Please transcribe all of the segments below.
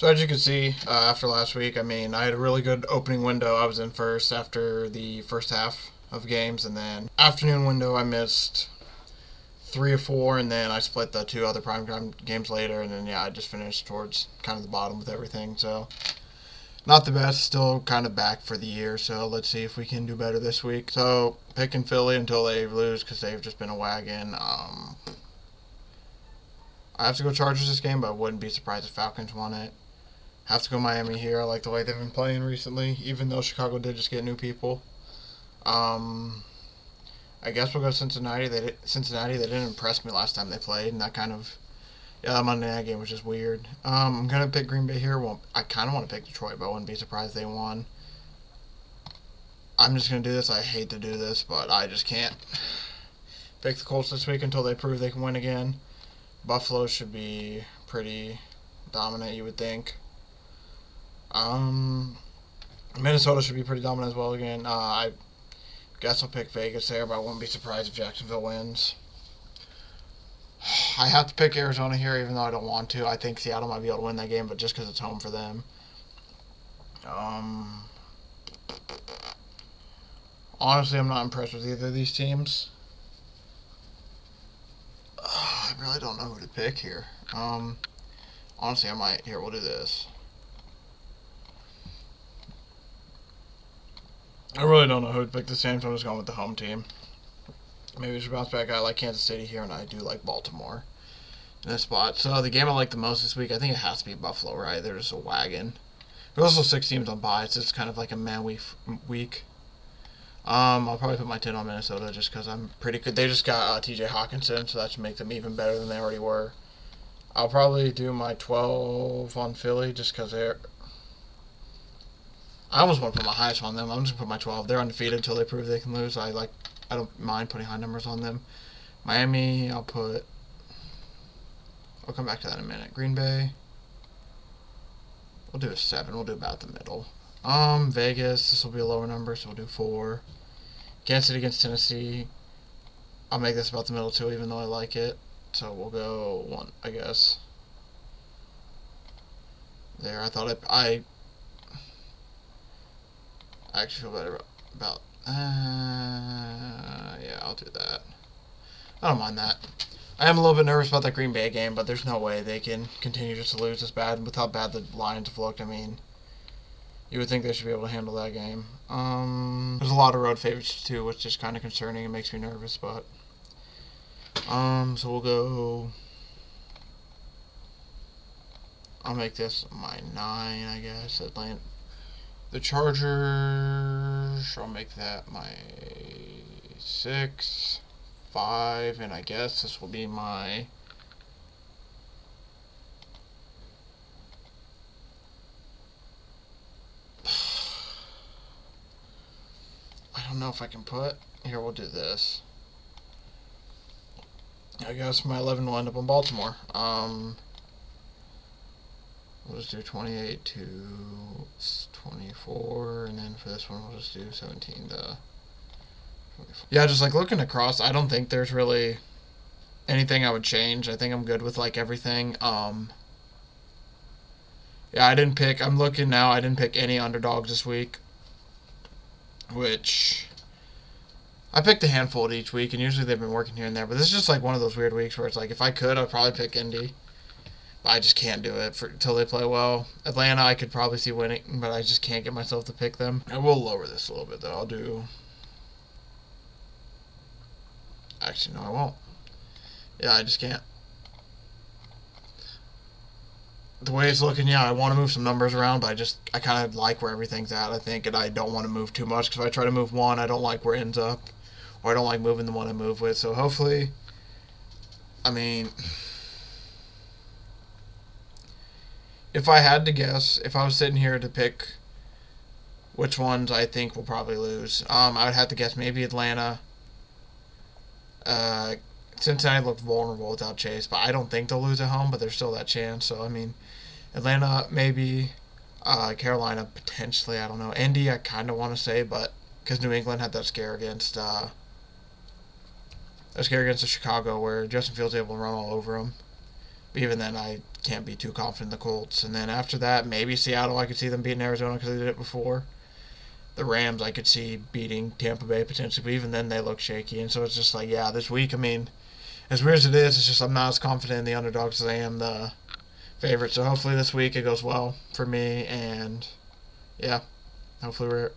So as you can see, after last week, I mean, I had a really good opening window. I was in first after the first half of games, and then afternoon window, I missed 3 or 4, and then I split the 2 other primetime games later, and then I just finished towards kind of the bottom with everything. So not the best, still kind of back for the year. So let's see if we can do better this week. So picking Philly until they lose because they've just been a wagon. I have to go Chargers this game, but I wouldn't be surprised if Falcons won it. Have to go Miami here. I like the way they've been playing recently, even though Chicago did just get new people. I guess we'll go Cincinnati. Cincinnati, they didn't impress me last time they played, and that kind of, that Monday night game was just weird. I'm going to pick Green Bay here. Well, I kind of want to pick Detroit, but I wouldn't be surprised if they won. I'm just going to do this. I hate to do this, but I just can't pick the Colts this week until they prove they can win again. Buffalo should be pretty dominant, you would think. Minnesota should be pretty dominant as well again. I guess I'll pick Vegas there, but I won't be surprised if Jacksonville wins. I have to pick Arizona here, even though I don't want to. I think Seattle might be able to win that game, but just because it's home for them. Honestly, I'm not impressed with either of these teams. I really don't know who to pick here. Honestly, I might. Here, we'll do this. I really don't know who to pick this game, so I'm just going with the home team. Maybe it's a bounce back. I like Kansas City here, and I do like Baltimore in this spot. So the game I like the most this week, I think it has to be Buffalo, right? They're just a wagon. There's also 6 teams on bye, so it's kind of like a man week. I'll probably put my 10 on Minnesota just because I'm pretty good. They just got TJ Hawkinson, so that should make them even better than they already were. I'll probably do my 12 on Philly just because they're... I almost want to put my highest on them. I'm just going to put my 12. They're undefeated until they prove they can lose. I don't mind putting high numbers on them. Miami, I'll come back to that in a minute. Green Bay, we'll do a 7. We'll do about the middle. Vegas, this will be a lower number, so we'll do 4. Kansas City against Tennessee, I'll make this about the middle too, even though I like it. So we'll go 1, I guess. There, I actually feel better about yeah, I'll do that. I don't mind that. I am a little bit nervous about that Green Bay game, but there's no way they can continue just to lose this bad with how bad the Lions have looked. I mean, you would think they should be able to handle that game. There's a lot of road favorites too, which is kind of concerning and makes me nervous, but so we'll go. I'll make this my 9, I guess. The Chargers, I'll make that my 6, 5, and I guess this will be my... I don't know if I can put... Here, we'll do this. I guess my 11 will end up in Baltimore. We'll just do 28 to 24, and then for this one we'll just do 17 to 24. Yeah, just like looking across, I don't think there's really anything I would change. I think I'm good with like everything. Yeah, I'm looking now, I didn't pick any underdogs this week, which I picked a handful each week, and usually they've been working here and there, but this is just like one of those weird weeks where it's like, if I could, I'd probably pick Indy. I just can't do it until they play well. Atlanta, I could probably see winning, but I just can't get myself to pick them. I will lower this a little bit, though. I'll do... Actually, no, I won't. Yeah, I just can't. The way it's looking, yeah, I want to move some numbers around, but I kind of like where everything's at, I think, and I don't want to move too much, because if I try to move one, I don't like where it ends up, or I don't like moving the one I move with, so hopefully, I mean... If I had to guess, if I was sitting here to pick which ones I think will probably lose, I would have to guess maybe Atlanta. Cincinnati looked vulnerable without Chase, but I don't think they'll lose at home, but there's still that chance. So, I mean, Atlanta, maybe. Carolina, potentially. I don't know. Indy, I kind of want to say, but because New England had that scare against the Chicago where Justin Fields able to run all over them. Even then, I can't be too confident in the Colts. And then after that, maybe Seattle, I could see them beating Arizona because they did it before. The Rams, I could see beating Tampa Bay potentially, but even then they look shaky. And so it's just like, yeah, this week, I mean, as weird as it is, it's just I'm not as confident in the underdogs as I am the favorite. So hopefully this week it goes well for me, and yeah, hopefully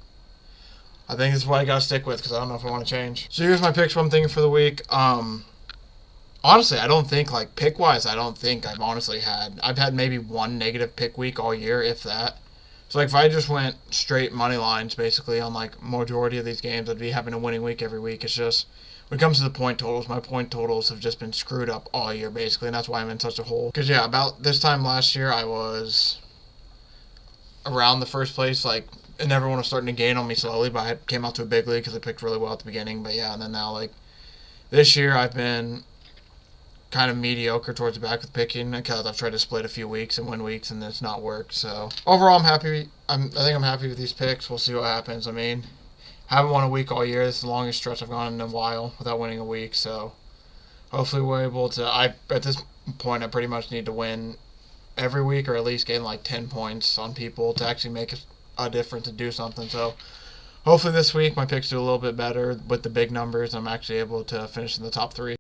I think this is what I gotta stick with because I don't know if I want to change. So here's my picks. What I'm thinking for the week. Honestly, I don't think like pick wise. I don't think I've had maybe one negative pick week all year, if that. So like if I just went straight money lines basically on like majority of these games, I'd be having a winning week every week. It's just when it comes to the point totals, my point totals have just been screwed up all year basically, and that's why I'm in such a hole. Because yeah, about this time last year, I was around the first place, like, and everyone was starting to gain on me slowly, but I came out to a big league because I picked really well at the beginning. But yeah, and then now like this year, I've been kind of mediocre towards the back with picking because I've tried to split a few weeks and win weeks and it's not worked. So overall, I'm happy. I think I'm happy with these picks. We'll see what happens. I mean, haven't won a week all year. This is the longest stretch I've gone in a while without winning a week. So hopefully we're able to. At this point, I pretty much need to win every week or at least gain like 10 points on people to actually make a difference and do something. So hopefully this week my picks do a little bit better with the big numbers. I'm actually able to finish in the top 3.